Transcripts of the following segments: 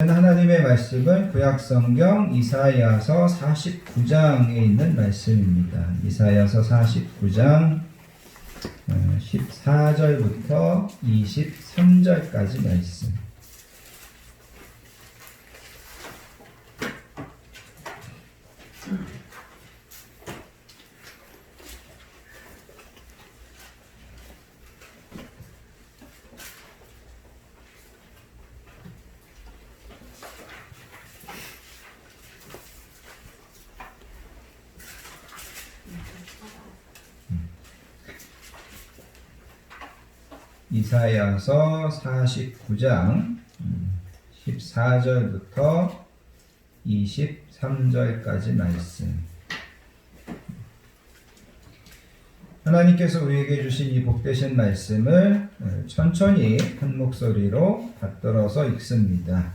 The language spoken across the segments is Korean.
하나님의 말씀은 구약성경 이사야서 49장에 있는 말씀입니다. 이사야서 49장 14절부터 23절까지 말씀. 이사야서 49장 14절부터 23절까지 말씀. 하나님께서 우리에게 주신 이 복되신 말씀을 천천히 한 목소리로 받들어서 읽습니다.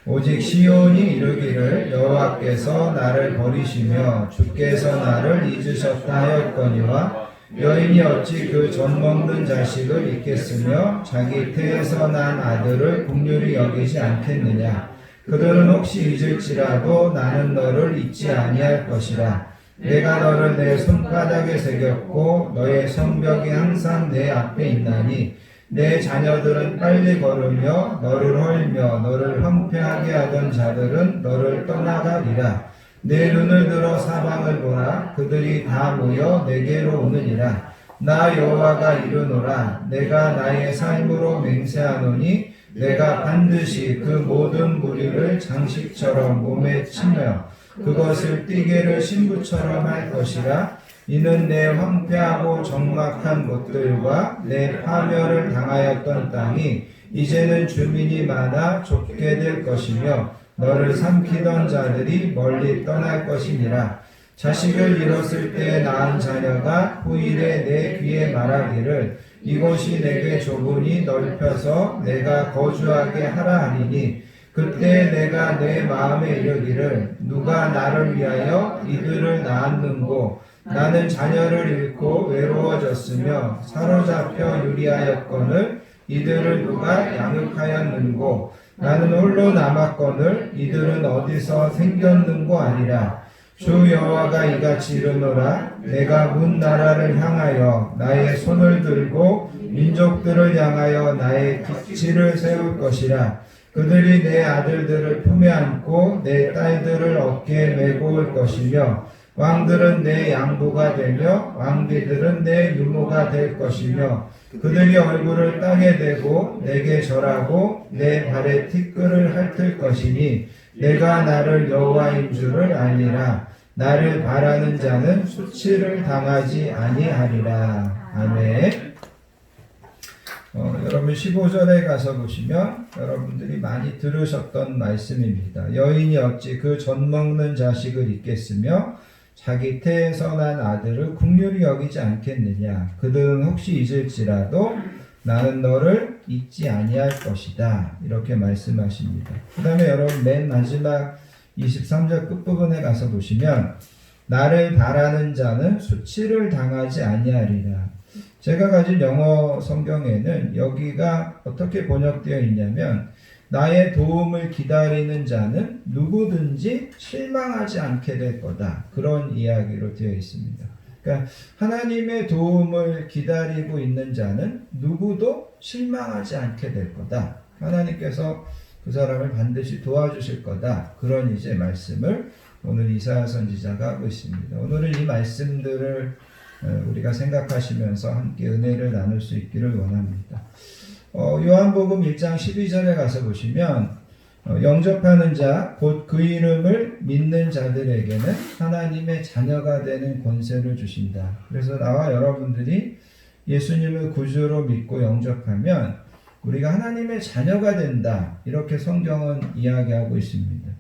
오직 시온이 이르기를 여호와께서 나를 버리시며 주께서 나를 잊으셨다 하였거니와 여인이 어찌 그 젖먹는 자식을 잊겠으며 자기 태에서 난 아들을 긍휼히 여기지 않겠느냐. 그들은 혹시 잊을지라도 나는 너를 잊지 아니할 것이라. 내가 너를 내 손바닥에 새겼고 너의 성벽이 항상 내 앞에 있나니 내 자녀들은 빨리 걸으며 너를 헐며 너를 황폐하게 하던 자들은 너를 떠나가리라. 내 눈을 들어 사방을 보라. 그들이 다 모여 내게로 오느니라. 나 여호와가 이르노라. 내가 나의 삶으로 맹세하노니 내가 반드시 그 모든 무리를 장식처럼 몸에 치며 그것을 띠개를 신부처럼 할 것이라. 이는 내 황폐하고 적막한 곳들과 내 파멸을 당하였던 땅이 이제는 주민이 많아 좁게 될 것이며 너를 삼키던 자들이 멀리 떠날 것이니라. 자식을 잃었을 때 낳은 자녀가 후일에 내 귀에 말하기를 이곳이 내게 좁으니 넓혀서 내가 거주하게 하라 하리니 그때 내가 내 마음에 이르기를 누가 나를 위하여 이들을 낳았는고 나는 자녀를 잃고 외로워졌으며 사로잡혀 유리하였거늘 이들을 누가 양육하였는고 나는 홀로 남았거늘 이들은 어디서 생겼는고 아니라. 주 여호와가 이같이 이르노라. 내가 문 나라를 향하여 나의 손을 들고 민족들을 향하여 나의 기치를 세울 것이라. 그들이 내 아들들을 품에 안고 내 딸들을 어깨에 메고 올 것이며 왕들은 내 양부가 되며 왕비들은 내 유모가 될 것이며 그들이 얼굴을 땅에 대고 내게 절하고 내 발에 티끌을 핥을 것이니 내가 나를 여호와인 줄을 알리라. 나를 바라는 자는 수치를 당하지 아니하리라. 아멘. 여러분 15절에 가서 보시면 여러분들이 많이 들으셨던 말씀입니다. 여인이 어찌 그 젖먹는 자식을 잊겠으며 자기 태에서 난 아들을 긍휼히 여기지 않겠느냐. 그들은 혹시 잊을지라도 나는 너를 잊지 아니할 것이다. 이렇게 말씀하십니다. 그 다음에 여러분 맨 마지막 23절 끝부분에 가서 보시면 나를 바라는 자는 수치를 당하지 아니하리라. 제가 가진 영어 성경에는 여기가 어떻게 번역되어 있냐면 나의 도움을 기다리는 자는 누구든지 실망하지 않게 될 거다. 그런 이야기로 되어 있습니다. 그러니까 하나님의 도움을 기다리고 있는 자는 누구도 실망하지 않게 될 거다. 하나님께서 그 사람을 반드시 도와주실 거다. 그런 이제 말씀을 오늘 이사야 선지자가 하고 있습니다. 오늘은 이 말씀들을 우리가 생각하시면서 함께 은혜를 나눌 수 있기를 원합니다. 요한복음 1장 12절에 가서 보시면 영접하는 자 곧 그 이름을 믿는 자들에게는 하나님의 자녀가 되는 권세를 주신다. 그래서 나와 여러분들이 예수님을 구주로 믿고 영접하면 우리가 하나님의 자녀가 된다. 이렇게 성경은 이야기하고 있습니다.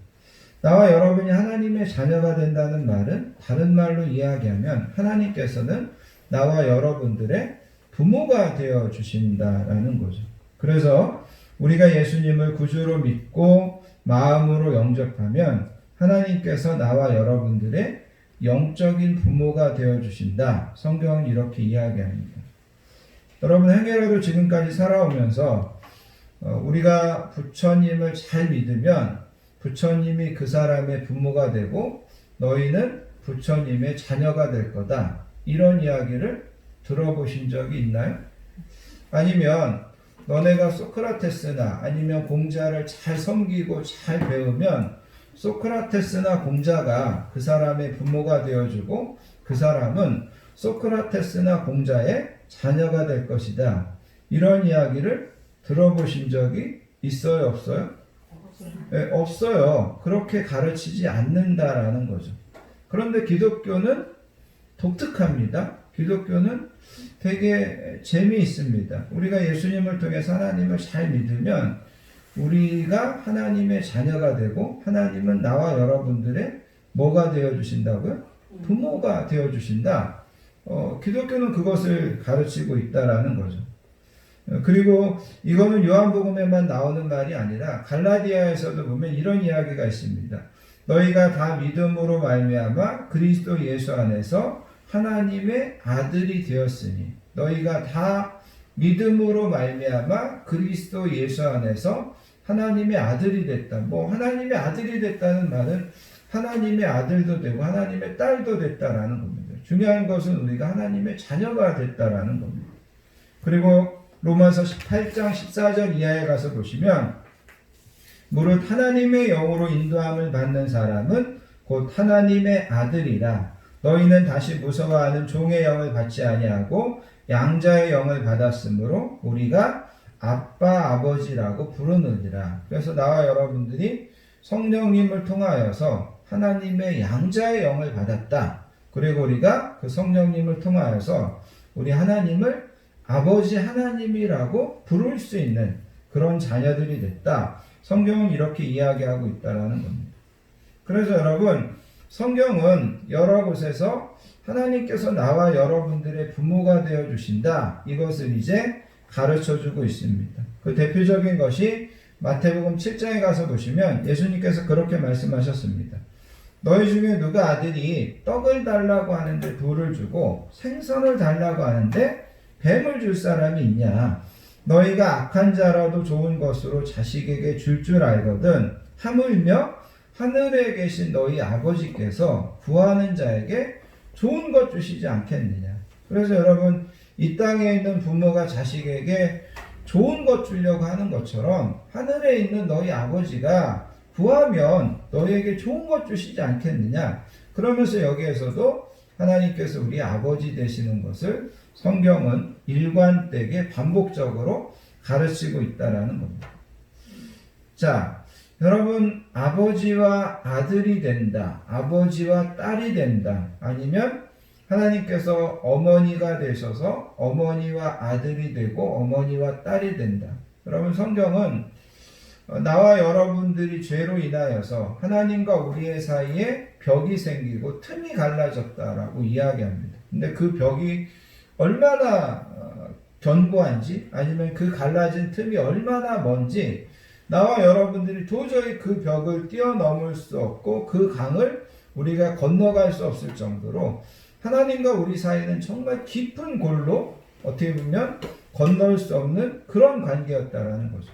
나와 여러분이 하나님의 자녀가 된다는 말은 다른 말로 이야기하면 하나님께서는 나와 여러분들의 부모가 되어 주신다라는 거죠. 그래서 우리가 예수님을 구주로 믿고 마음으로 영접하면 하나님께서 나와 여러분들의 영적인 부모가 되어 주신다. 성경은 이렇게 이야기합니다. 여러분 행여라도 지금까지 살아오면서 우리가 부처님을 잘 믿으면 부처님이 그 사람의 부모가 되고 너희는 부처님의 자녀가 될 거다. 이런 이야기를 들어보신 적이 있나요? 아니면 너네가 소크라테스나 아니면 공자를 잘 섬기고 잘 배우면 소크라테스나 공자가 그 사람의 부모가 되어주고 그 사람은 소크라테스나 공자의 자녀가 될 것이다. 이런 이야기를 들어보신 적이 있어요? 없어요? 네, 없어요. 그렇게 가르치지 않는다라는 거죠. 그런데 기독교는 독특합니다. 기독교는 되게 재미있습니다. 우리가 예수님을 통해서 하나님을 잘 믿으면 우리가 하나님의 자녀가 되고 하나님은 나와 여러분들의 뭐가 되어주신다고요? 부모가 되어주신다. 기독교는 그것을 가르치고 있다라는 거죠. 그리고 이거는 요한복음에만 나오는 말이 아니라 갈라디아에서도 보면 이런 이야기가 있습니다. 너희가 다 믿음으로 말미암아 그리스도 예수 안에서 하나님의 아들이 되었으니 너희가 다 믿음으로 말미암아 그리스도 예수 안에서 하나님의 아들이 됐다. 하나님의 아들이 됐다는 말은 하나님의 아들도 되고 하나님의 딸도 됐다라는 겁니다. 중요한 것은 우리가 하나님의 자녀가 됐다라는 겁니다. 그리고 로마서 18장 14절 이하에 가서 보시면 무릇 하나님의 영으로 인도함을 받는 사람은 곧 하나님의 아들이라. 너희는 다시 무서워하는 종의 영을 받지 아니하고 양자의 영을 받았으므로 우리가 아빠 아버지라고 부르느니라. 그래서 나와 여러분들이 성령님을 통하여서 하나님의 양자의 영을 받았다. 그리고 우리가 그 성령님을 통하여서 우리 하나님을 아버지 하나님이라고 부를 수 있는 그런 자녀들이 됐다. 성경은 이렇게 이야기하고 있다는 겁니다. 그래서 여러분, 성경은 여러 곳에서 하나님께서 나와 여러분들의 부모가 되어 주신다. 이것을 이제 가르쳐 주고 있습니다. 그 대표적인 것이 마태복음 7장에 가서 보시면 예수님께서 그렇게 말씀하셨습니다. 너희 중에 누가 아들이 떡을 달라고 하는데 돌을 주고 생선을 달라고 하는데 뱀을 줄 사람이 있냐? 너희가 악한 자라도 좋은 것으로 자식에게 줄 알거든. 하물며 하늘에 계신 너희 아버지께서 구하는 자에게 좋은 것 주시지 않겠느냐. 그래서 여러분, 이 땅에 있는 부모가 자식에게 좋은 것 주려고 하는 것처럼 하늘에 있는 너희 아버지가 구하면 너희에게 좋은 것 주시지 않겠느냐. 그러면서 여기에서도 하나님께서 우리 아버지 되시는 것을 성경은 일관되게 반복적으로 가르치고 있다는 겁니다. 자, 여러분, 아버지와 아들이 된다, 아버지와 딸이 된다, 아니면 하나님께서 어머니가 되셔서 어머니와 아들이 되고 어머니와 딸이 된다. 여러분, 성경은 나와 여러분들이 죄로 인하여서 하나님과 우리의 사이에 벽이 생기고 틈이 갈라졌다라고 이야기합니다. 근데 그 벽이 얼마나 견고한지 아니면 그 갈라진 틈이 얼마나 먼지 나와 여러분들이 도저히 그 벽을 뛰어넘을 수 없고 그 강을 우리가 건너갈 수 없을 정도로 하나님과 우리 사이는 정말 깊은 골로 어떻게 보면 건널 수 없는 그런 관계였다라는 거죠.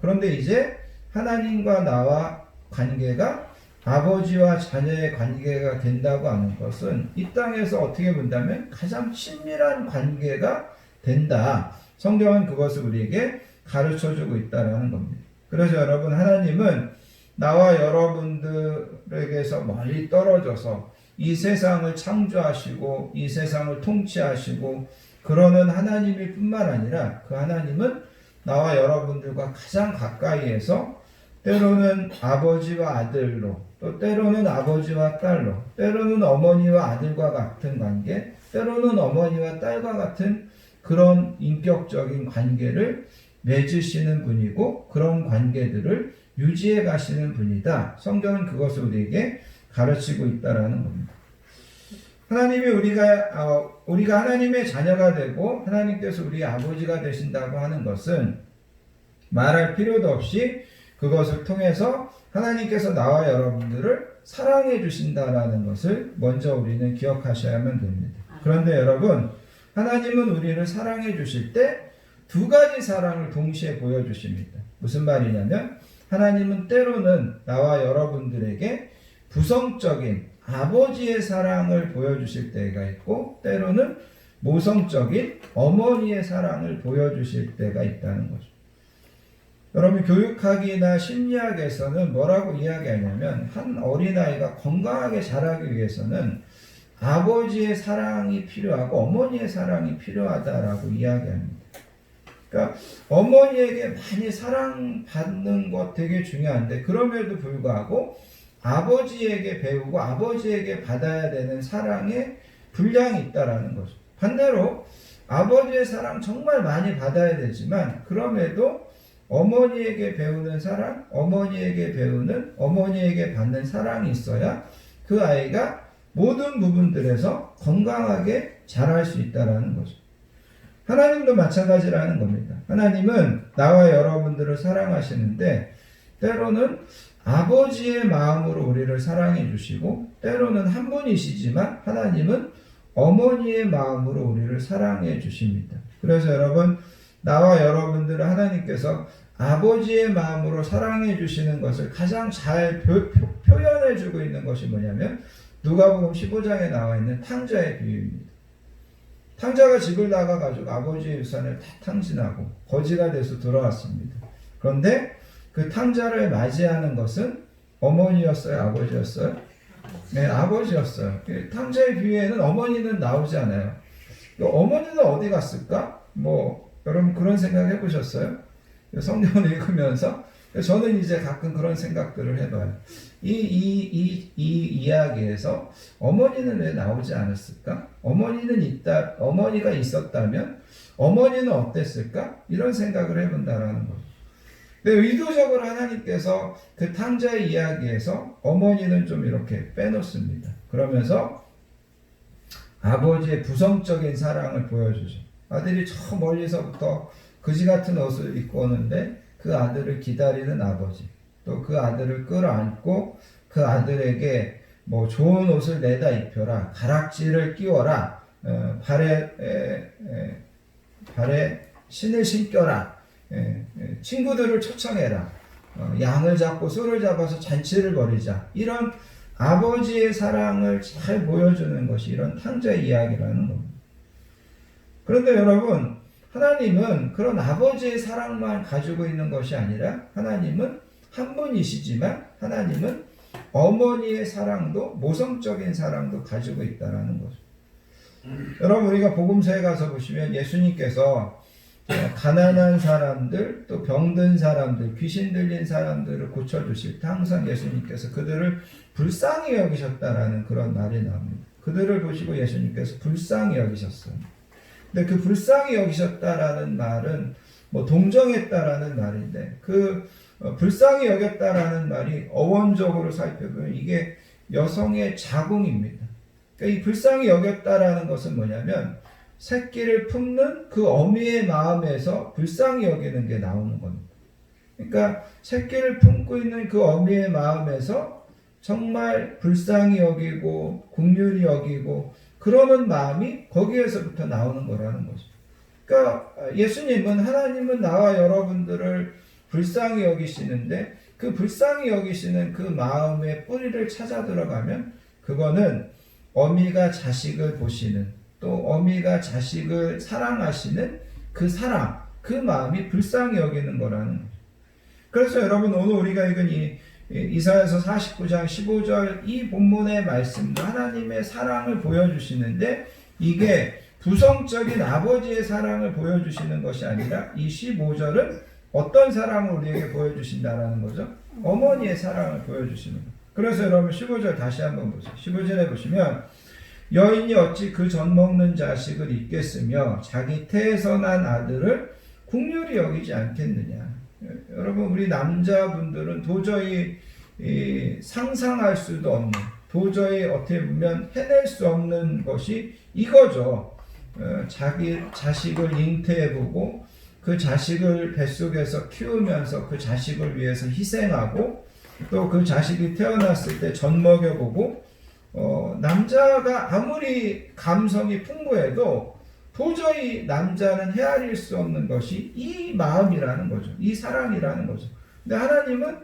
그런데 이제 하나님과 나와 관계가 아버지와 자녀의 관계가 된다고 하는 것은 이 땅에서 어떻게 본다면 가장 친밀한 관계가 된다. 성경은 그것을 우리에게 가르쳐주고 있다는 겁니다. 그래서 여러분, 하나님은 나와 여러분들에게서 멀리 떨어져서 이 세상을 창조하시고 이 세상을 통치하시고 그러는 하나님일 뿐만 아니라 그 하나님은 나와 여러분들과 가장 가까이에서 때로는 아버지와 아들로, 또 때로는 아버지와 딸로, 때로는 어머니와 아들과 같은 관계, 때로는 어머니와 딸과 같은 그런 인격적인 관계를 맺으시는 분이고 그런 관계들을 유지해 가시는 분이다. 성경은 그것을 우리에게 가르치고 있다라는 겁니다. 하나님이 우리가 하나님의 자녀가 되고 하나님께서 우리의 아버지가 되신다고 하는 것은 말할 필요도 없이 그것을 통해서 하나님께서 나와 여러분들을 사랑해 주신다라는 것을 먼저 우리는 기억하셔야만 됩니다. 그런데 여러분, 하나님은 우리를 사랑해 주실 때 두 가지 사랑을 동시에 보여주십니다. 무슨 말이냐면 하나님은 때로는 나와 여러분들에게 부성적인 아버지의 사랑을 보여주실 때가 있고 때로는 모성적인 어머니의 사랑을 보여주실 때가 있다는 거죠. 여러분 교육학이나 심리학에서는 뭐라고 이야기하냐면 한 어린아이가 건강하게 자라기 위해서는 아버지의 사랑이 필요하고 어머니의 사랑이 필요하다라고 이야기합니다. 그러니까 어머니에게 많이 사랑받는 것 되게 중요한데 그럼에도 불구하고 아버지에게 배우고 아버지에게 받아야 되는 사랑의 분량이 있다라는 거죠. 반대로 아버지의 사랑 정말 많이 받아야 되지만 그럼에도 어머니에게 배우는 사랑, 어머니에게 받는 사랑이 있어야 그 아이가 모든 부분들에서 건강하게 자랄 수 있다라는 거죠. 하나님도 마찬가지라는 겁니다. 하나님은 나와 여러분들을 사랑하시는데 때로는 아버지의 마음으로 우리를 사랑해 주시고 때로는 한 분이시지만 하나님은 어머니의 마음으로 우리를 사랑해 주십니다. 그래서 여러분 나와 여러분들을 하나님께서 아버지의 마음으로 사랑해 주시는 것을 가장 잘 표현해 주고 있는 것이 뭐냐면 누가복음 15장에 나와 있는 탕자의 비유입니다. 탕자가 집을 나가가지고 아버지의 유산을 다 탕진하고 거지가 돼서 돌아왔습니다. 그런데 그 탕자를 맞이하는 것은 어머니였어요? 아버지였어요? 네, 아버지였어요. 탕자의 비유에는 어머니는 나오지 않아요. 어머니는 어디 갔을까? 여러분 그런 생각 해보셨어요? 성경을 읽으면서 저는 이제 가끔 그런 생각들을 해봐요. 이 이야기에서 어머니는 왜 나오지 않았을까? 어머니가 있었다면 어머니는 어땠을까? 이런 생각을 해본다라는 거죠. 근데 의도적으로 하나님께서 그 탕자의 이야기에서 어머니는 좀 이렇게 빼놓습니다. 그러면서 아버지의 부성적인 사랑을 보여주죠. 아들이 저 멀리서부터 그지 같은 옷을 입고 오는데 그 아들을 기다리는 아버지, 또 그 아들을 끌어안고 그 아들에게 좋은 옷을 내다 입혀라, 가락지를 끼워라, 발에 신을 신겨라, 친구들을 초청해라, 양을 잡고 소를 잡아서 잔치를 벌이자. 이런 아버지의 사랑을 잘 보여주는 것이 이런 탕자의 이야기라는 겁니다. 그런데 여러분 하나님은 그런 아버지의 사랑만 가지고 있는 것이 아니라 하나님은 한 분이시지만 하나님은 어머니의 사랑도 모성적인 사랑도 가지고 있다는 거죠. 여러분 우리가 복음서에 가서 보시면 예수님께서 가난한 사람들 또 병든 사람들 귀신 들린 사람들을 고쳐주실 때 항상 예수님께서 그들을 불쌍히 여기셨다라는 그런 말이 나옵니다. 그들을 보시고 예수님께서 불쌍히 여기셨어요. 근데 그 불쌍히 여기셨다라는 말은 동정했다라는 말인데 그 불쌍히 여겼다라는 말이 어원적으로 살펴보면 이게 여성의 자궁입니다. 그러니까 이 불쌍히 여겼다라는 것은 뭐냐면 새끼를 품는 그 어미의 마음에서 불쌍히 여기는 게 나오는 겁니다. 그러니까 새끼를 품고 있는 그 어미의 마음에서 정말 불쌍히 여기고 긍휼히 여기고 그러는 마음이 거기에서부터 나오는 거라는 거죠. 그러니까 예수님은 하나님은 나와 여러분들을 불쌍히 여기시는데 그 불쌍히 여기시는 그 마음의 뿌리를 찾아 들어가면 그거는 어미가 자식을 보시는 또 어미가 자식을 사랑하시는 그 사랑, 그 마음이 불쌍히 여기는 거라는 거죠. 그래서 여러분 오늘 우리가 읽은 이 이사야서 49장 15절 이 본문의 말씀도 하나님의 사랑을 보여주시는데 이게 부성적인 아버지의 사랑을 보여주시는 것이 아니라 이 15절은 어떤 사랑을 우리에게 보여주신다라는 거죠? 어머니의 사랑을 보여주시는 거예요. 그래서 여러분 15절 다시 한번 보세요. 15절에 보시면 여인이 어찌 그 젖 먹는 자식을 잊겠으며 자기 태에서 난 아들을 긍휼히 여기지 않겠느냐. 여러분 우리 남자분들은 도저히 상상할 수도 없는 도저히 어떻게 보면 해낼 수 없는 것이 이거죠. 자기 자식을 잉태해보고 그 자식을 뱃속에서 키우면서 그 자식을 위해서 희생하고 또 그 자식이 태어났을 때 젖 먹여보고 남자가 아무리 감성이 풍부해도 도저히 남자는 헤아릴 수 없는 것이 이 마음이라는 거죠. 이 사랑이라는 거죠. 근데 하나님은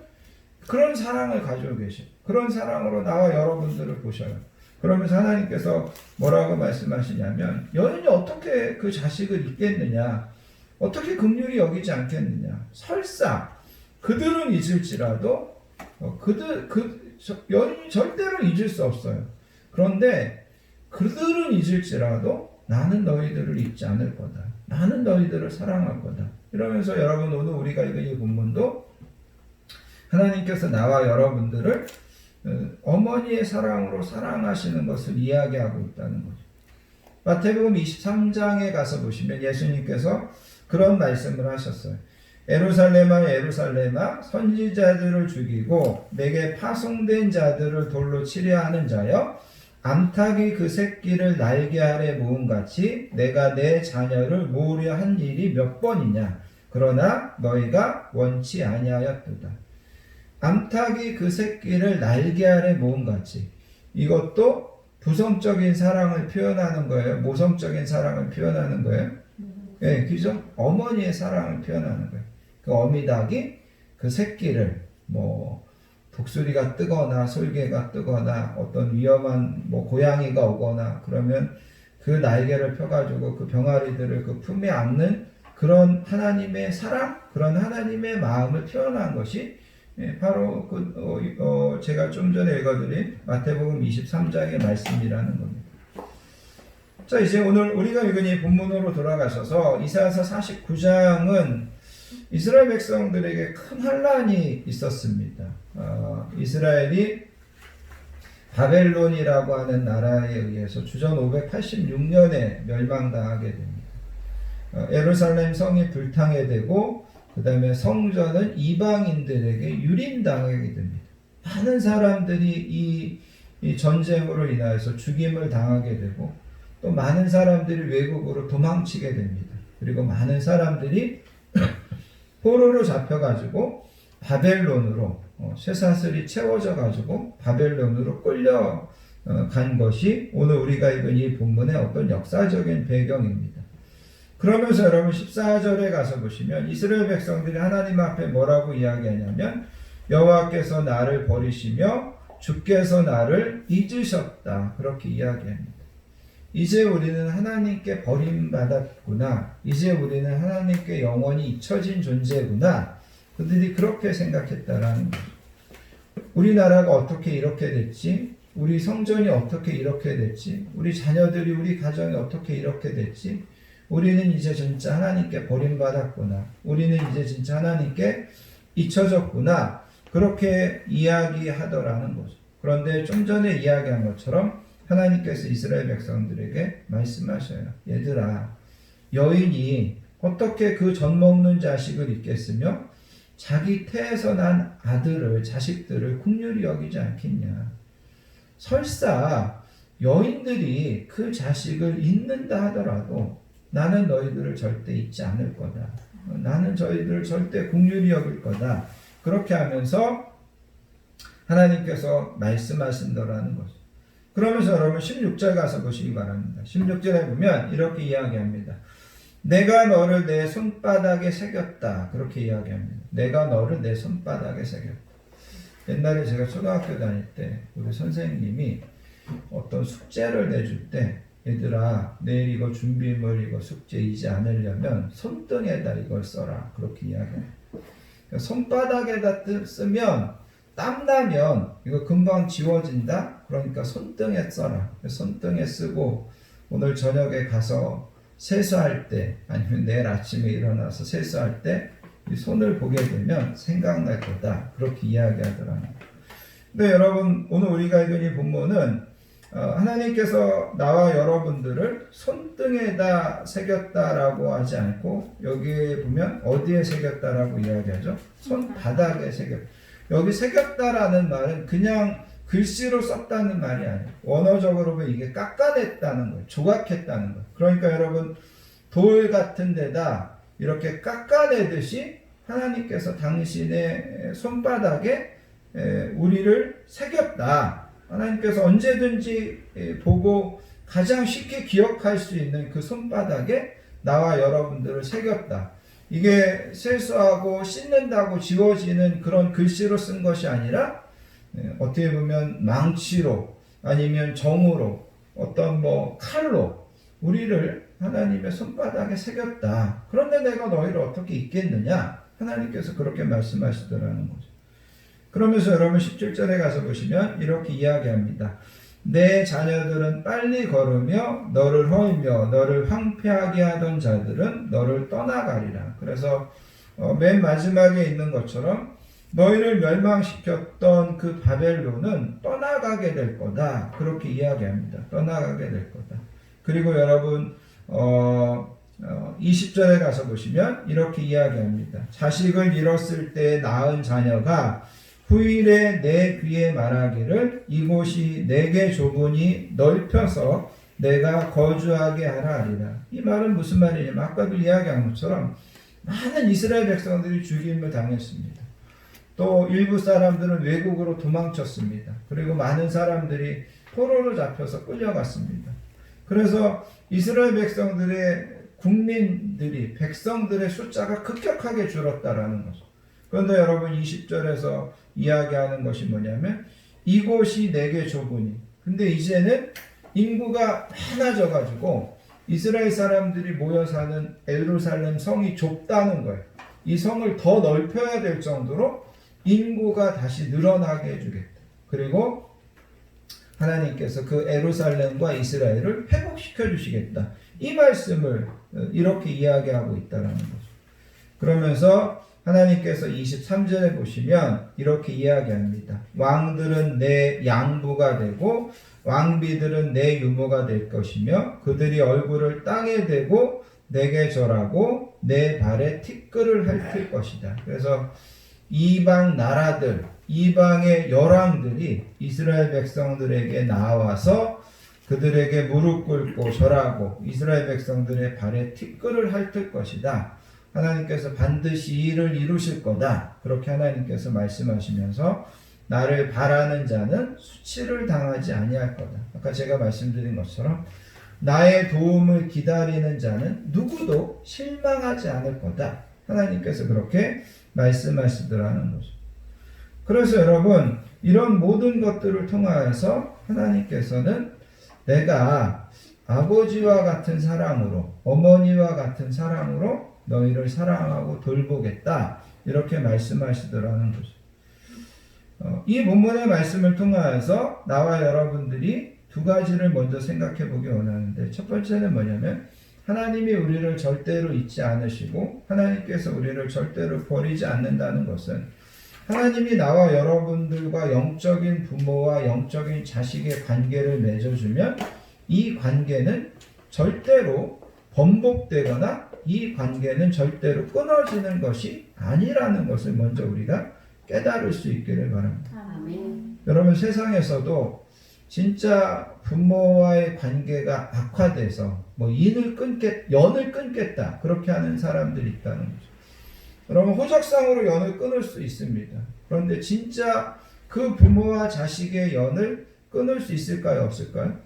그런 사랑을 가지고 계셔요. 그런 사랑으로 나와 여러분들을 보셔요. 그러면서 하나님께서 뭐라고 말씀하시냐면 여인이 어떻게 그 자식을 잊겠느냐, 어떻게 긍휼히 여기지 않겠느냐. 설사 그들은 잊을지라도 여인이 절대로 잊을 수 없어요. 그런데 그들은 잊을지라도 나는 너희들을 잊지 않을 거다. 나는 너희들을 사랑할 거다. 이러면서 여러분 오늘 우리가 이 본문도 하나님께서 나와 여러분들을 어머니의 사랑으로 사랑하시는 것을 이야기하고 있다는 거죠. 마태복음 23장에 가서 보시면 예수님께서 그런 말씀을 하셨어요. 예루살렘아 예루살렘아 선지자들을 죽이고 내게 파송된 자들을 돌로 치려 하는 자여 암탉이 그 새끼를 날개 아래 모음같이 내가 내 자녀를 모으려 한 일이 몇 번이냐. 그러나 너희가 원치 아니하였도다. 암탉이 그 새끼를 날개 아래 모음같이, 이것도 부성적인 사랑을 표현하는 거예요? 모성적인 사랑을 표현하는 거예요? 네, 그죠? 어머니의 사랑을 표현하는 거예요. 그 어미닭이 그 새끼를 독수리가 뜨거나 솔개가 뜨거나 어떤 위험한 고양이가 오거나 그러면 그 날개를 펴가지고 그 병아리들을 그 품에 안는 그런 하나님의 사랑, 그런 하나님의 마음을 표현한 것이 바로 제가 좀 전에 읽어드린 마태복음 23장의 말씀이라는 겁니다. 자, 이제 오늘 우리가 읽은 이 본문으로 돌아가셔서 이사야서 49장은 이스라엘 백성들에게 큰 환란이 있었습니다. 이스라엘이 바벨론이라고 하는 나라에 의해서 주전 586년에 멸망당하게 됩니다. 예루살렘 성이 불타게 되고 그 다음에 성전은 이방인들에게 유린당하게 됩니다. 많은 사람들이 이 전쟁으로 인하여서 죽임을 당하게 되고 또 많은 사람들이 외국으로 도망치게 됩니다. 그리고 많은 사람들이 포로로 잡혀가지고 바벨론으로 쇠사슬이 채워져 가지고 바벨론으로 끌려간 것이 오늘 우리가 읽은 이 본문의 어떤 역사적인 배경입니다. 그러면서 여러분 14절에 가서 보시면 이스라엘 백성들이 하나님 앞에 뭐라고 이야기하냐면 여호와께서 나를 버리시며 주께서 나를 잊으셨다, 그렇게 이야기합니다. 이제 우리는 하나님께 버림받았구나, 이제 우리는 하나님께 영원히 잊혀진 존재구나, 그들이 그렇게 생각했다라는 거죠. 우리나라가 어떻게 이렇게 됐지? 우리 성전이 어떻게 이렇게 됐지? 우리 자녀들이, 우리 가정이 어떻게 이렇게 됐지? 우리는 이제 진짜 하나님께 버림받았구나, 우리는 이제 진짜 하나님께 잊혀졌구나, 그렇게 이야기하더라는 거죠. 그런데 좀 전에 이야기한 것처럼 하나님께서 이스라엘 백성들에게 말씀하셔요. 얘들아, 여인이 어떻게 그 젖 먹는 자식을 잊겠으며 자기 태에서 난 아들을, 자식들을 긍휼히 여기지 않겠냐. 설사 여인들이 그 자식을 잊는다 하더라도 나는 너희들을 절대 잊지 않을 거다. 나는 저희들을 절대 긍휼히 여길 거다. 그렇게 하면서 하나님께서 말씀하신다라는 거죠. 그러면서 여러분 16절 가서 보시기 바랍니다. 16절에 보면 이렇게 이야기합니다. 내가 너를 내 손바닥에 새겼다, 그렇게 이야기합니다. 내가 너를 내 손바닥에 새겼다. 옛날에 제가 초등학교 다닐 때 우리 선생님이 어떤 숙제를 내줄 때 얘들아, 내일 이거 준비물, 이거 숙제 잊지 않으려면 손등에다 이걸 써라, 그렇게 이야기해요. 그러니까 손바닥에다 쓰면 땀나면 이거 금방 지워진다? 그러니까 손등에 써라. 손등에 쓰고 오늘 저녁에 가서 세수할 때, 아니면 내일 아침에 일어나서 세수할 때 이 손을 보게 되면 생각날 거다, 그렇게 이야기하더라고요. 근데 여러분, 오늘 우리가 읽은 이 본문은 하나님께서 나와 여러분들을 손등에다 새겼다라고 하지 않고 여기에 보면 어디에 새겼다라고 이야기하죠? 손바닥에 새겼다. 여기 새겼다라는 말은 그냥 글씨로 썼다는 말이 아니에요. 원어적으로 보면 이게 깎아냈다는 거예요. 조각했다는 거예요. 그러니까 여러분, 돌 같은 데다 이렇게 깎아내듯이 하나님께서 당신의 손바닥에 우리를 새겼다. 하나님께서 언제든지 보고 가장 쉽게 기억할 수 있는 그 손바닥에 나와 여러분들을 새겼다. 이게 세수하고 씻는다고 지워지는 그런 글씨로 쓴 것이 아니라 어떻게 보면 망치로 아니면 정으로 어떤 칼로 우리를 하나님의 손바닥에 새겼다. 그런데 내가 너희를 어떻게 잊겠느냐? 하나님께서 그렇게 말씀하시더라는 거죠. 그러면서 여러분 17절에 가서 보시면 이렇게 이야기합니다. 내 자녀들은 빨리 걸으며 너를 헐며 너를 황폐하게 하던 자들은 너를 떠나가리라. 그래서 맨 마지막에 있는 것처럼 너희를 멸망시켰던 그 바벨론은 떠나가게 될 거다. 그렇게 이야기합니다. 떠나가게 될 거다. 그리고 여러분 20절에 가서 보시면 이렇게 이야기합니다. 자식을 잃었을 때 낳은 자녀가 후일에 내 귀에 말하기를 이곳이 내게 좁으니 넓혀서 내가 거주하게 하라 하리라. 이 말은 무슨 말이냐면 아까도 이야기한 것처럼 많은 이스라엘 백성들이 죽임을 당했습니다. 또 일부 사람들은 외국으로 도망쳤습니다. 그리고 많은 사람들이 포로로 잡혀서 끌려갔습니다. 그래서 이스라엘 백성들의 백성들의 숫자가 급격하게 줄었다라는 거죠. 그런데 여러분 20절에서 이야기하는 것이 뭐냐면 이곳이 내게 좁으니, 근데 이제는 인구가 많아져 가지고 이스라엘 사람들이 모여 사는 예루살렘 성이 좁다는 거예요. 이 성을 더 넓혀야 될 정도로 인구가 다시 늘어나게 해주겠다. 그리고 하나님께서 그 예루살렘과 이스라엘을 회복시켜 주시겠다. 이 말씀을 이렇게 이야기하고 있다는 거죠. 그러면서 하나님께서 23절에 보시면 이렇게 이야기합니다. 왕들은 내 양부가 되고 왕비들은 내 유모가 될 것이며 그들이 얼굴을 땅에 대고 내게 절하고 내 발에 티끌을 핥을 것이다. 그래서 이방 나라들, 이방의 열왕들이 이스라엘 백성들에게 나와서 그들에게 무릎 꿇고 절하고 이스라엘 백성들의 발에 티끌을 핥을 것이다. 하나님께서 반드시 이를 이루실 거다. 그렇게 하나님께서 말씀하시면서 나를 바라는 자는 수치를 당하지 아니할 거다. 아까 제가 말씀드린 것처럼 나의 도움을 기다리는 자는 누구도 실망하지 않을 거다. 하나님께서 그렇게 말씀하시더라는 거죠. 그래서 여러분 이런 모든 것들을 통하여서 하나님께서는 내가 아버지와 같은 사랑으로 어머니와 같은 사랑으로 너희를 사랑하고 돌보겠다. 이렇게 말씀하시더라는 거죠. 이 본문의 말씀을 통하여서 나와 여러분들이 두 가지를 먼저 생각해 보기 원하는데 첫 번째는 뭐냐면 하나님이 우리를 절대로 잊지 않으시고 하나님께서 우리를 절대로 버리지 않는다는 것은 하나님이 나와 여러분들과 영적인 부모와 영적인 자식의 관계를 맺어주면 이 관계는 절대로 번복되거나 이 관계는 절대로 끊어지는 것이 아니라는 것을 먼저 우리가 깨달을 수 있기를 바랍니다. 아멘. 여러분 세상에서도 진짜 부모와의 관계가 악화돼서 연을 끊겠다 그렇게 하는 사람들이 있다는 거죠. 여러분 호적상으로 연을 끊을 수 있습니다. 그런데 진짜 그 부모와 자식의 연을 끊을 수 있을까요? 없을까요?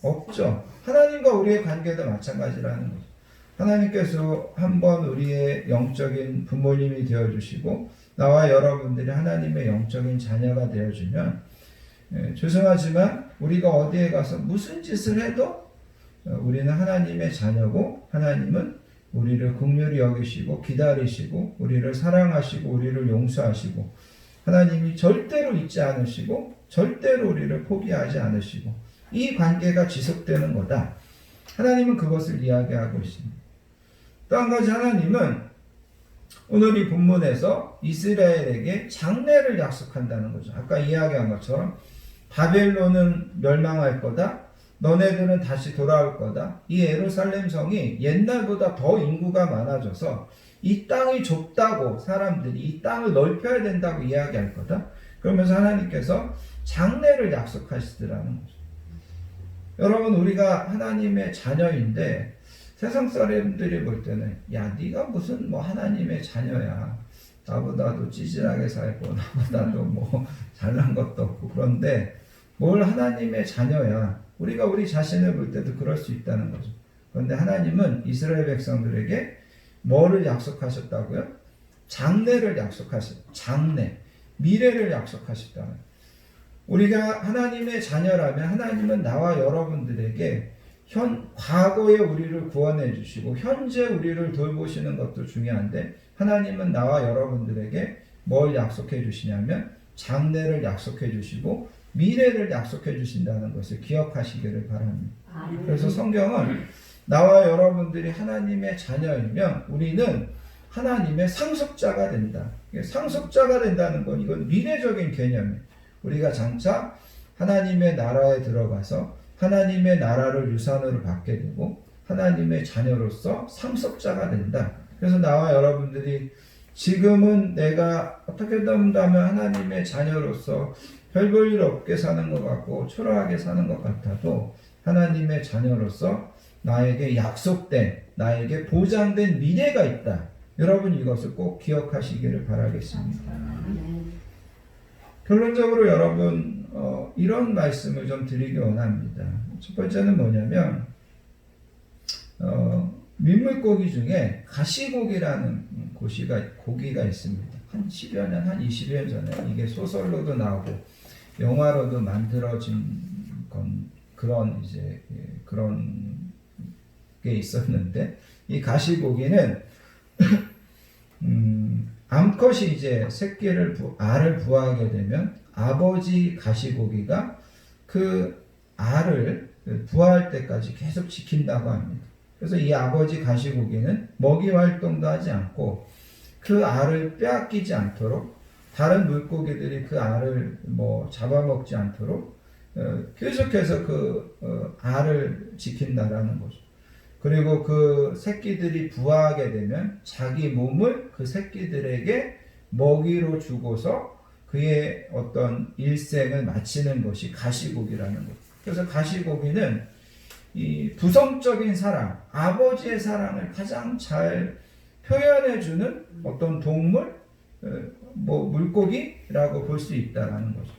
없죠. 하나님과 우리의 관계도 마찬가지라는 거죠. 하나님께서 한번 우리의 영적인 부모님이 되어주시고 나와 여러분들이 하나님의 영적인 자녀가 되어주면 죄송하지만 우리가 어디에 가서 무슨 짓을 해도 우리는 하나님의 자녀고 하나님은 우리를 긍휼히 여기시고 기다리시고 우리를 사랑하시고 우리를 용서하시고 하나님이 절대로 잊지 않으시고 절대로 우리를 포기하지 않으시고 이 관계가 지속되는 거다. 하나님은 그것을 이야기하고 있습니다. 또 한 가지 하나님은 오늘 이 본문에서 이스라엘에게 장래를 약속한다는 거죠. 아까 이야기한 것처럼 바벨론은 멸망할 거다. 너네들은 다시 돌아올 거다. 이 예루살렘 성이 옛날보다 더 인구가 많아져서 이 땅이 좁다고 사람들이 이 땅을 넓혀야 된다고 이야기할 거다. 그러면서 하나님께서 장래를 약속하시더라는 거죠. 여러분 우리가 하나님의 자녀인데 세상 사람들이 볼 때는 야 네가 무슨 하나님의 자녀야. 나보다도 찌질하게 살고 나보다도 잘난 것도 없고 그런데 뭘 하나님의 자녀야. 우리가 우리 자신을 볼 때도 그럴 수 있다는 거죠. 그런데 하나님은 이스라엘 백성들에게 뭐를 약속하셨다고요? 장래를 장래, 미래를 약속하셨다는 거예요. 우리가 하나님의 자녀라면 하나님은 나와 여러분들에게 과거에 우리를 구원해 주시고 현재 우리를 돌보시는 것도 중요한데 하나님은 나와 여러분들에게 뭘 약속해 주시냐면 장래를 약속해 주시고 미래를 약속해 주신다는 것을 기억하시기를 바랍니다. 그래서 성경은 나와 여러분들이 하나님의 자녀이면 우리는 하나님의 상속자가 된다. 상속자가 된다는 건 이건 미래적인 개념이에요. 우리가 장차 하나님의 나라에 들어가서 하나님의 나라를 유산으로 받게 되고 하나님의 자녀로서 상속자가 된다. 그래서 나와 여러분들이 지금은 내가 어떻게 본다면 하나님의 자녀로서 별 볼 일 없게 사는 것 같고 초라하게 사는 것 같아도 하나님의 자녀로서 나에게 약속된, 나에게 보장된 미래가 있다. 여러분 이것을 꼭 기억하시기를 바라겠습니다. 결론적으로 여러분 이런 말씀을 좀 드리기 원합니다. 첫 번째는 뭐냐면 민물고기 중에 가시고기라는 고기가 있습니다. 한 10여 년, 한 20여 년 전에 이게 소설로도 나오고 영화로도 만들어진 그런 게 있었는데 이 가시고기는 암컷이 이제 알을 부화하게 되면 아버지 가시고기가 그 알을 부화할 때까지 계속 지킨다고 합니다. 그래서 이 아버지 가시고기는 먹이 활동도 하지 않고 그 알을 빼앗기지 않도록 다른 물고기들이 그 알을 잡아먹지 않도록 계속해서 그 알을 지킨다라는 거죠. 그리고 그 새끼들이 부화하게 되면 자기 몸을 그 새끼들에게 먹이로 주고서 그의 어떤 일생을 마치는 것이 가시고기라는 거죠. 그래서 가시고기는 이 부성적인 사랑, 아버지의 사랑을 가장 잘 표현해주는 어떤 동물, 물고기라고 볼 수 있다라는 거죠.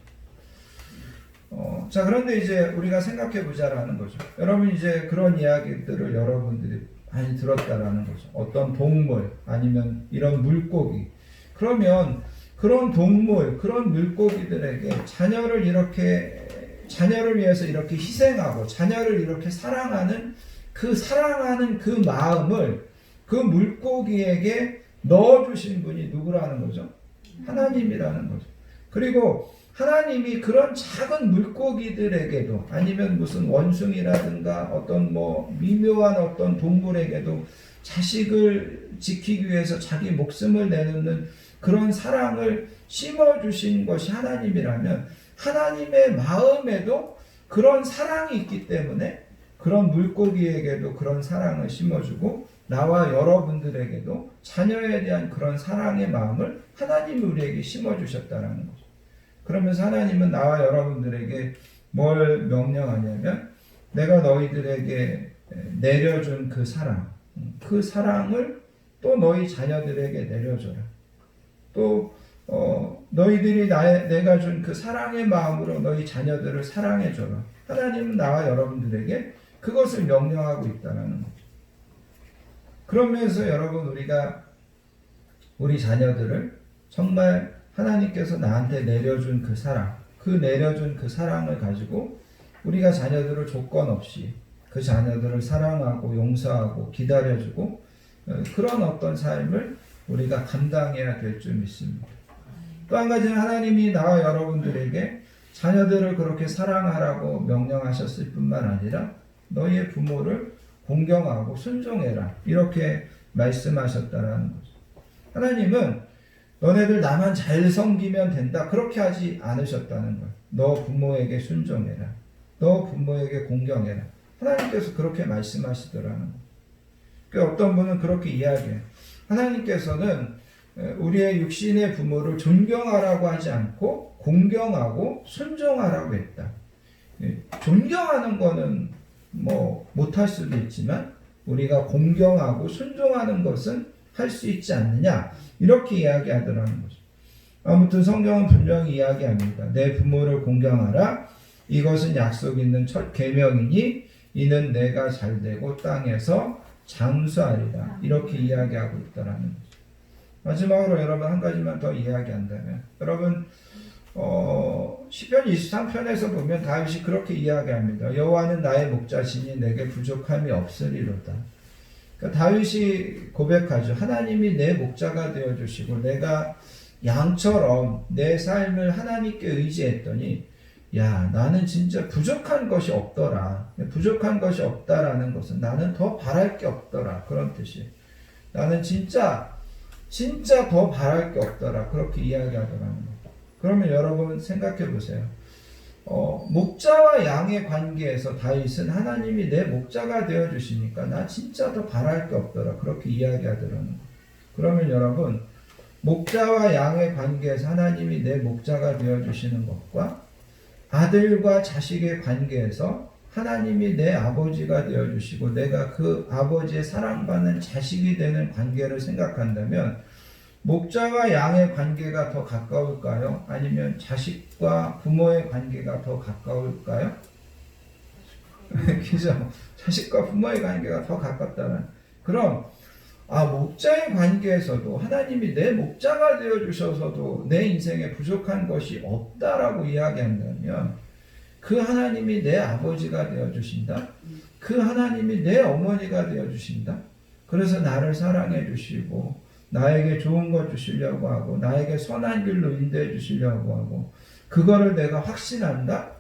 자, 그런데 이제 우리가 생각해 보자라는 거죠. 여러분 이제 그런 이야기들을 여러분들이 많이 들었다라는 거죠. 어떤 동물, 아니면 이런 물고기. 그러면 그런 동물, 그런 물고기들에게 자녀를 위해서 이렇게 희생하고 자녀를 이렇게 사랑하는 그 마음을 그 물고기에게 넣어주신 분이 누구라는 거죠? 하나님이라는 거죠. 그리고 하나님이 그런 작은 물고기들에게도 아니면 무슨 원숭이라든가 어떤 미묘한 어떤 동물에게도 자식을 지키기 위해서 자기 목숨을 내놓는 그런 사랑을 심어주신 것이 하나님이라면 하나님의 마음에도 그런 사랑이 있기 때문에 그런 물고기에게도 그런 사랑을 심어주고 나와 여러분들에게도 자녀에 대한 그런 사랑의 마음을 하나님이 우리에게 심어주셨다는 거죠. 그러면서 하나님은 나와 여러분들에게 뭘 명령하냐면 내가 너희들에게 내려준 그 사랑을 또 너희 자녀들에게 내려줘라. 또 너희들이 내가 준 그 사랑의 마음으로 너희 자녀들을 사랑해줘라. 하나님은 나와 여러분들에게 그것을 명령하고 있다는 거죠. 그러면서 여러분 우리가 우리 자녀들을 정말 하나님께서 나한테 내려준 내려준 그 사랑을 가지고 우리가 자녀들을 조건 없이 그 자녀들을 사랑하고 용서하고 기다려주고 그런 어떤 삶을 우리가 감당해야 될 줄 믿습니다. 또 한 가지는 하나님이 나와 여러분들에게 자녀들을 그렇게 사랑하라고 명령하셨을 뿐만 아니라 너희의 부모를 공경하고 순종해라 이렇게 말씀하셨다라는 거죠. 하나님은 너네들 나만 잘 섬기면 된다 그렇게 하지 않으셨다는 거예요. 너 부모에게 순종해라. 너 부모에게 공경해라. 하나님께서 그렇게 말씀하시더라는 거예요. 그러니까 어떤 분은 그렇게 이야기해요. 하나님께서는 우리의 육신의 부모를 존경하라고 하지 않고 공경하고 순종하라고 했다. 존경하는 거는 못할 수도 있지만 우리가 공경하고 순종하는 것은 할 수 있지 않느냐 이렇게 이야기하더라는 거죠. 아무튼 성경은 분명히 이야기합니다. 내 부모를 공경하라. 이것은 약속 있는 첫 계명이니 이는 내가 잘되고 땅에서 장수하리라. 이렇게 이야기하고 있더라는 거죠. 마지막으로 여러분 한 가지만 더 이야기한다면, 여러분 시편 23편에서 보면 다윗이 그렇게 이야기합니다. 여호와는 나의 목자시니 내게 부족함이 없으리로다. 그러니까 다윗이 고백하죠. 하나님이 내 목자가 되어주시고 내가 양처럼 내 삶을 하나님께 의지했더니 야, 나는 진짜 부족한 것이 없더라. 부족한 것이 없다라는 것은 나는 더 바랄 게 없더라. 그런 뜻이에요. 나는 진짜 더 바랄 게 없더라. 그렇게 이야기하더라는 거예요. 그러면 여러분 생각해 보세요. 목자와 양의 관계에서 다윗은 하나님이 내 목자가 되어주시니까 나 진짜 더 바랄 게 없더라. 그렇게 이야기하더라는 거예요. 그러면 여러분, 목자와 양의 관계에서 하나님이 내 목자가 되어주시는 것과 아들과 자식의 관계에서 하나님이 내 아버지가 되어주시고 내가 그 아버지의 사랑받는 자식이 되는 관계를 생각한다면 목자와 양의 관계가 더 가까울까요? 아니면 자식과 부모의 관계가 더 가까울까요? 그죠? 자식과 부모의 관계가 더 가깝다는. 그럼 목자의 관계에서도 하나님이 내 목자가 되어주셔서도 내 인생에 부족한 것이 없다라고 이야기한다면 그 하나님이 내 아버지가 되어주신다. 그 하나님이 내 어머니가 되어주신다. 그래서 나를 사랑해 주시고 나에게 좋은 것 주시려고 하고 나에게 선한 길로 인도해 주시려고 하고 그거를 내가 확신한다.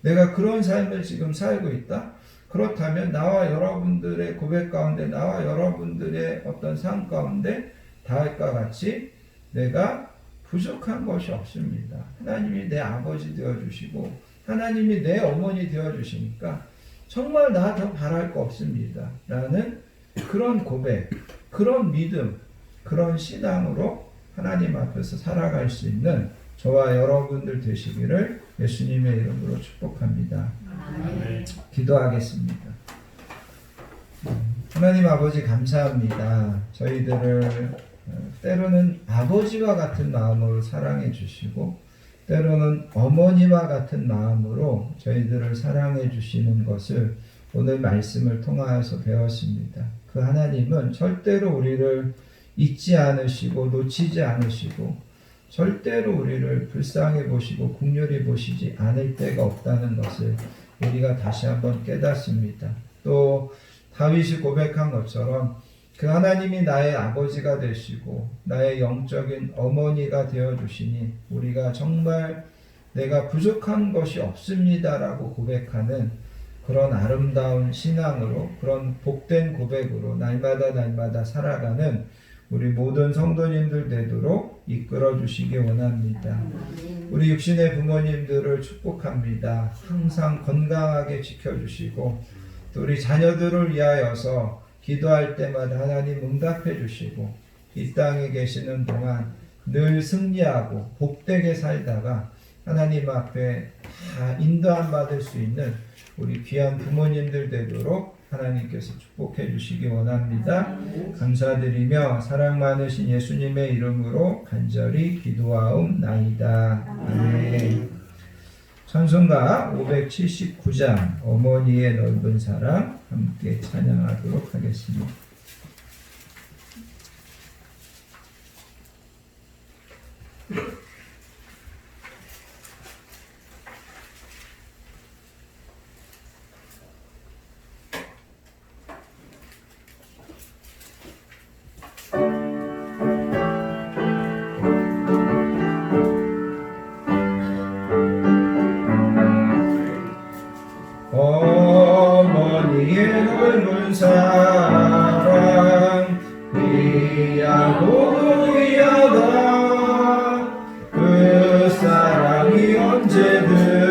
내가 그런 삶을 지금 살고 있다. 그렇다면 나와 여러분들의 고백 가운데 나와 여러분들의 어떤 삶 가운데 다윗과 같이 내가 부족한 것이 없습니다. 하나님이 내 아버지 되어주시고 하나님이 내 어머니 되어주시니까 정말 나 더 바랄 거 없습니다. 라는 그런 고백, 그런 믿음, 그런 신앙으로 하나님 앞에서 살아갈 수 있는 저와 여러분들 되시기를 예수님의 이름으로 축복합니다. 아멘. 기도하겠습니다. 하나님 아버지 감사합니다. 저희들을 때로는 아버지와 같은 마음으로 사랑해 주시고 때로는 어머니와 같은 마음으로 저희들을 사랑해 주시는 것을 오늘 말씀을 통하여서 배웠습니다. 그 하나님은 절대로 우리를 잊지 않으시고 놓치지 않으시고 절대로 우리를 불쌍히 보시고 긍휼히 보시지 않을 때가 없다는 것을 우리가 다시 한번 깨닫습니다. 또 다윗이 고백한 것처럼 그 하나님이 나의 아버지가 되시고 나의 영적인 어머니가 되어주시니 우리가 정말 내가 부족한 것이 없습니다라고 고백하는 그런 아름다운 신앙으로 그런 복된 고백으로 날마다 살아가는 우리 모든 성도님들 되도록 이끌어 주시기 원합니다. 우리 육신의 부모님들을 축복합니다. 항상 건강하게 지켜주시고 또 우리 자녀들을 위하여서 기도할 때마다 하나님 응답해 주시고 이 땅에 계시는 동안 늘 승리하고 복되게 살다가 하나님 앞에 다 인도함 받을 수 있는 우리 귀한 부모님들 되도록 하나님께서 축복해 주시기 원합니다. 감사드리며 사랑 많으신 예수님의 이름으로 간절히 기도하옵나이다. 아멘. 찬송가 579장 어머니의 넓은 사랑 함께 찬양하도록 하겠습니다. 어머니의 넓은 사랑 귀하고 귀하다. 그 사랑이 언제든지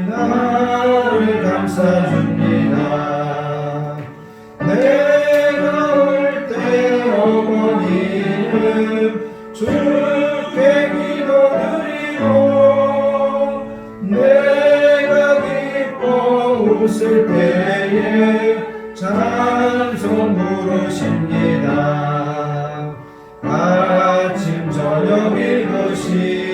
나를 감싸줍니다. 내가 올 때 어머니는 주께 기도드리고 웃을 때에 찬송 부르십니다. 아침 저녁 읽으시던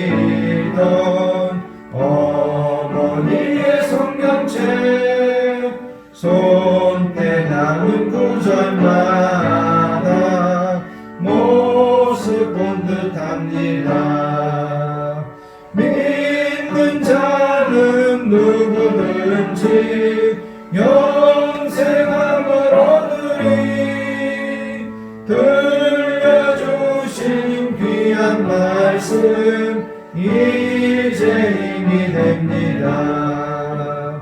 누구든지 영생함을 얻으리. 들려주신 귀한 말씀 이제 힘이 됩니다.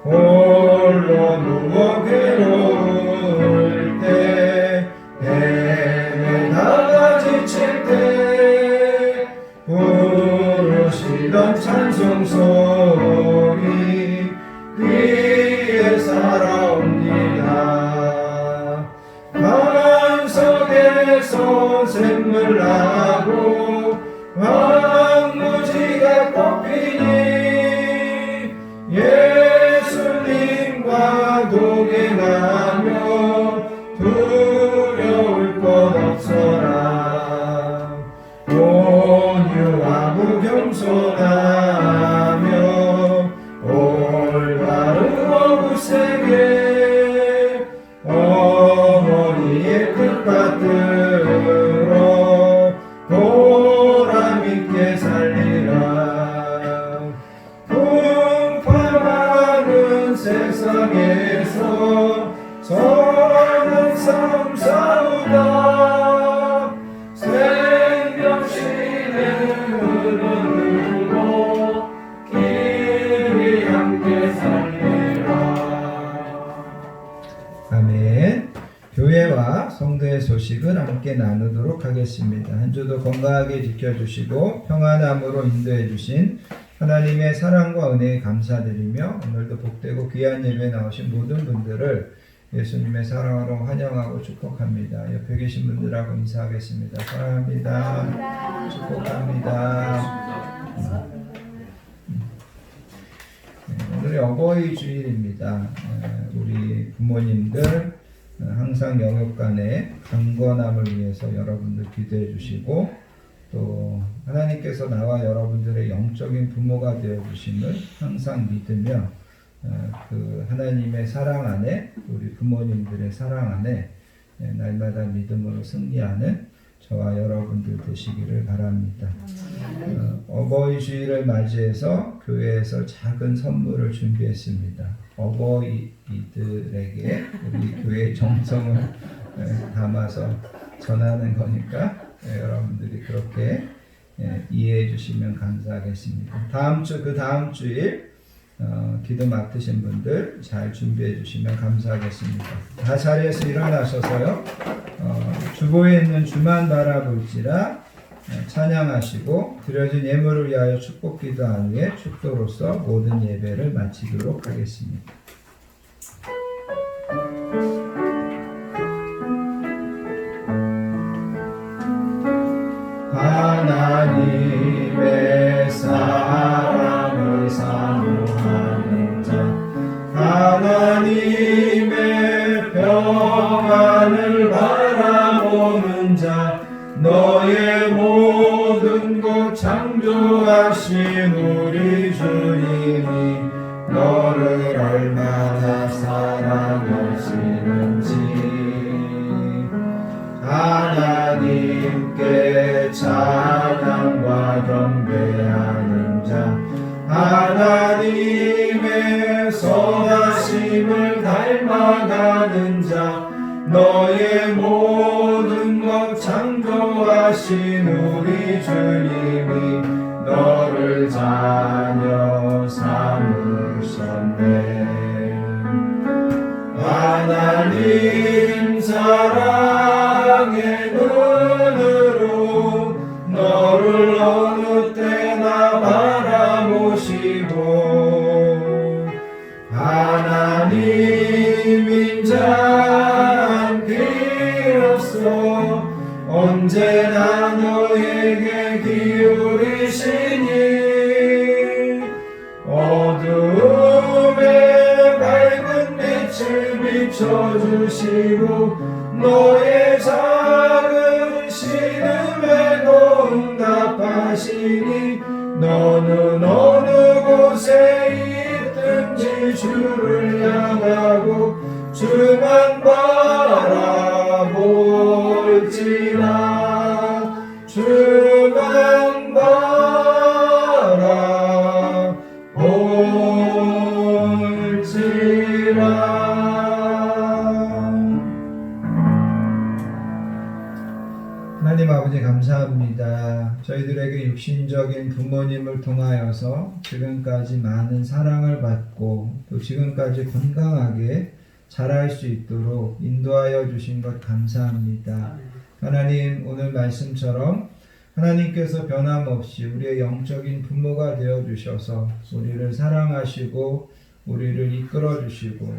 홀로 누워 괴로울 때 헤매다가 지칠 때 부르시던 찬송소리 귀에 살아옵니다. 반석에서 샘물 나고 황무지가 꽃피니 예수님과 동행하며 두려울 것 없어라. 온유하고 겸손하며 올바른 어부세게 어머니의 뜻받들어 보람있게 살리라. 풍파많은 세상에서 선한 삶 싸우다 생명신의 흐름으로 길이 함께 살리라. 아멘. 교회와 성도의 소식을 함께 나누도록 하겠습니다. 한 주도 건강하게 지켜주시고 평안함으로 인도해 주신 하나님의 사랑과 은혜에 감사드리며 오늘도 복되고 귀한 예배에 나오신 모든 분들을 예수님의 사랑으로 환영하고 축복합니다. 옆에 계신 분들하고 인사하겠습니다. 사랑합니다. 축복합니다. 오늘이 어버이 주일입니다. 우리 부모님들 항상 영육간의 강건함을 위해서 여러분들 기도해 주시고 또 하나님께서 나와 여러분들의 영적인 부모가 되어 주심을 항상 믿으며 그 하나님의 사랑 안에 우리 부모님들의 사랑 안에 날마다 믿음으로 승리하는 저와 여러분들 되시기를 바랍니다. 어버이 주일을 맞이해서 교회에서 작은 선물을 준비했습니다. 어버이들에게 우리 교회의 정성을 담아서 전하는 거니까 여러분들이 그렇게 이해해 주시면 감사하겠습니다. 그 다음 주일 기도 맡으신 분들 잘 준비해 주시면 감사하겠습니다. 다 자리에서 일어나셔서요. 주보에 있는 주만 바라볼지라 찬양하시고 드려진 예물을 위하여 축복 기도한 후에 축도로서 모든 예배를 마치도록 하겠습니다. 하나님의 사랑을 사모하는 자, 하나님의 평안을 바라보는 자, 너의 모든 것 창조하신 우리 주님이 너를 얼마나 사랑하시는지 하나님께 찬양과 경배하는 자, 하나님의 선하심을 닮아가는 자, 너의 모든 것 창조하신 우리 주님이 너를 자녀 삼으셨네. 하나님 사랑의 눈으로 너를 어느 때나 바라보시고 하나님인 자 비로소 언제나 너에게 기울이시니 어둠에 밝은 빛을 비춰주시고 너의 작은 신음에도 응답하시니 너는 어느 곳에 있든지 주를 향하고 주만 바라볼지라 주만 바라볼지라 하나님 아버지 감사합니다. 저희들에게 육신적인 부모님을 통하여서 지금까지 많은 사랑을 받고 또 지금까지 건강하게 자랄 수 있도록 인도하여 주신 것 감사합니다. 하나님 오늘 말씀처럼 하나님께서 변함없이 우리의 영적인 부모가 되어 주셔서 우리를 사랑하시고 우리를 이끌어 주시고